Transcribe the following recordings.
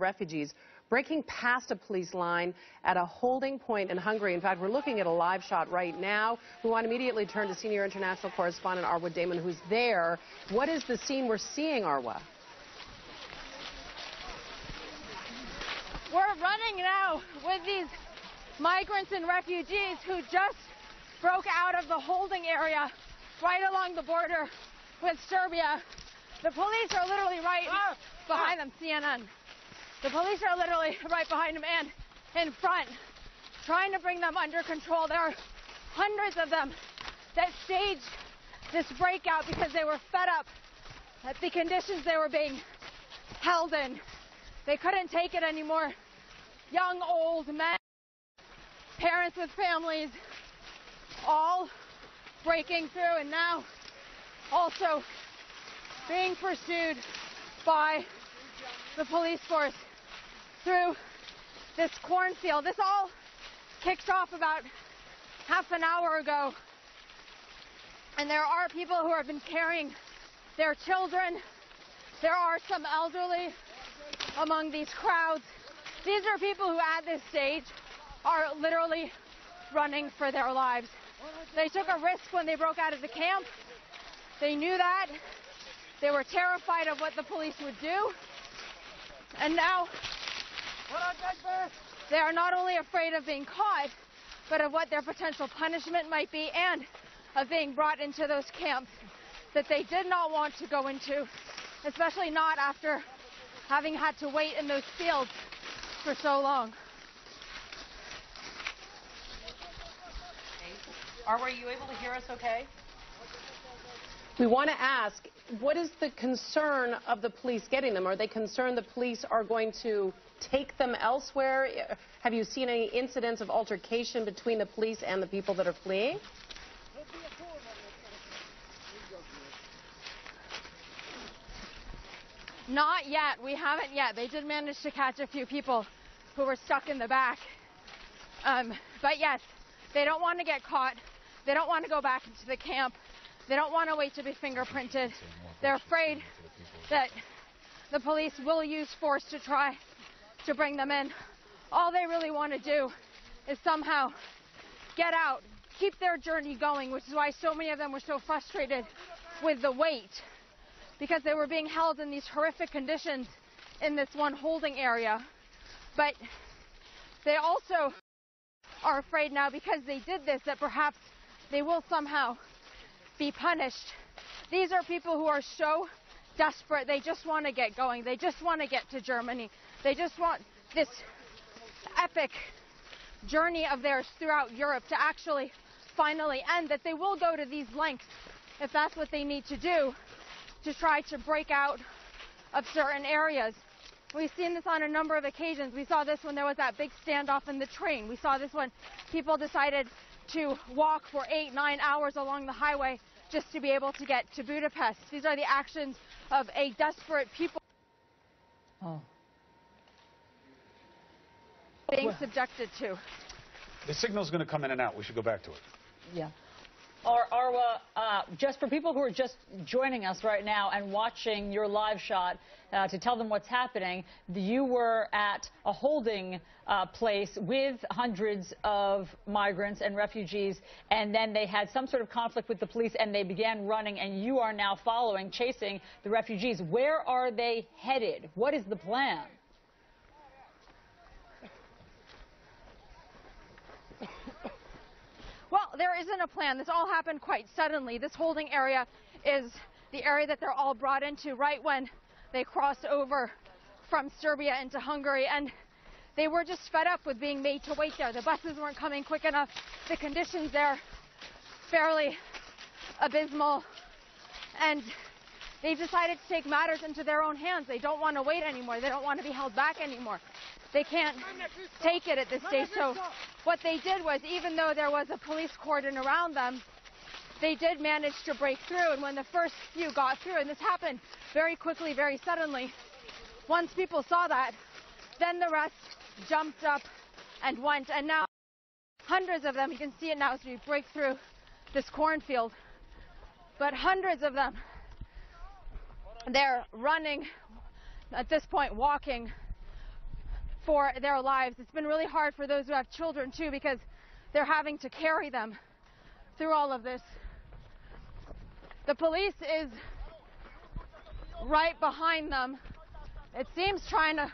refugees breaking past a police line at a holding point in Hungary. In fact, we're looking at a live shot right now. We want to immediately turn to senior international correspondent Arwa Damon, who's there. What is the scene we're seeing, Arwa? We're running now with these migrants and refugees who just broke out of the holding area right along the border with Serbia. The police are literally right behind them, CNN. The police are literally right behind them and in front, trying to bring them under control. There are hundreds of them that staged this breakout because they were fed up at the conditions they were being held in. They couldn't take it anymore. Young, old, men, parents with families, all breaking through, and now also being pursued by the police force through this cornfield. This all kicked off about half an hour ago, and there are people who have been carrying their children. There are some elderly among these crowds. These are people who at this stage are literally running for their lives. They took a risk when they broke out of the camp. They knew that. They were terrified of what the police would do. And now they are not only afraid of being caught, but of what their potential punishment might be and of being brought into those camps that they did not want to go into, especially not after having had to wait in those fields for so long. Arwa, are you able to hear us okay? We want to ask, what is the concern of the police getting them? Are they concerned the police are going to take them elsewhere? Have you seen any incidents of altercation between the police and the people that are fleeing? Not yet. We haven't yet. They did manage to catch a few people who were stuck in the back. But yes, they don't want to get caught. They don't want to go back into the camp. They don't want to wait to be fingerprinted. They're afraid that the police will use force to try to bring them in. All they really want to do is somehow get out, keep their journey going, which is why so many of them were so frustrated with the wait, because they were being held in these horrific conditions in this one holding area. But they also are afraid now, because they did this, that perhaps they will somehow be punished. These are people who are so desperate. They just want to get going. They just want to get to Germany. They just want this epic journey of theirs throughout Europe to actually finally end, that they will go to these lengths if that's what they need to do to try to break out of certain areas. We've seen this on a number of occasions. We saw this when there was that big standoff in the train. We saw this when people decided to walk for 8-9 hours along the highway just to be able to get to Budapest. These are the actions of a desperate people being subjected to. The signal's going to come in and out. We should go back to it. Yeah. Arwa, just for people who are just joining us right now and watching your live shot, to tell them what's happening, you were at a holding place with hundreds of migrants and refugees, and then they had some sort of conflict with the police and they began running, and you are now following, chasing the refugees. Where are they headed? What is the plan? Well, there isn't a plan. This all happened quite suddenly. This holding area is the area that they're all brought into right when they cross over from Serbia into Hungary, and they were just fed up with being made to wait there. The buses weren't coming quick enough. The conditions there fairly abysmal, and they've decided to take matters into their own hands. They don't want to wait anymore. They don't want to be held back anymore. They can't take it at this stage. So what they did was, even though there was a police cordon around them, they did manage to break through. And when the first few got through, and this happened very quickly, very suddenly, once people saw that, then the rest jumped up and went. And now hundreds of them, you can see it now as we break through this cornfield, but hundreds of them, they're running, at this point walking for their lives. It's been really hard for those who have children too, because they're having to carry them through all of this. The police is right behind them. It seems trying to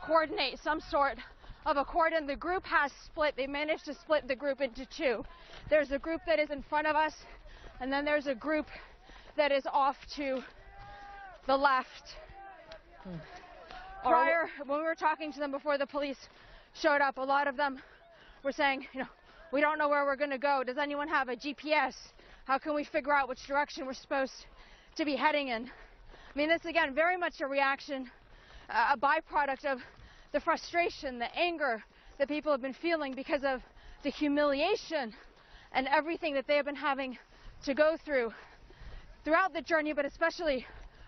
coordinate some sort of a cordon. The group has split. They managed to split the group into two. There's a group that is in front of us, and then there's a group that is off to the left. Prior, when we were talking to them before the police showed up, a lot of them were saying, we don't know where we're going to go. Does anyone have a GPS? How can we figure out which direction we're supposed to be heading in? I mean, this, again, very much a reaction, a byproduct of the frustration, the anger that people have been feeling because of the humiliation and everything that they have been having to go through throughout the journey, but especially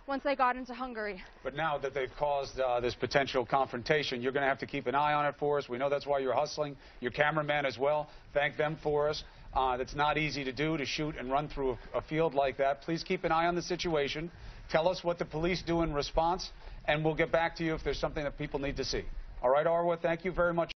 once they got into Hungary. But now that they've caused this potential confrontation, you're going to have to keep an eye on it for us. We know that's why you're hustling. Your cameraman as well. Thank them for us. That's not easy to do, to shoot and run through a field like that. Please keep an eye on the situation. Tell us what the police do in response, and we'll get back to you if there's something that people need to see. All right, Arwa, thank you very much.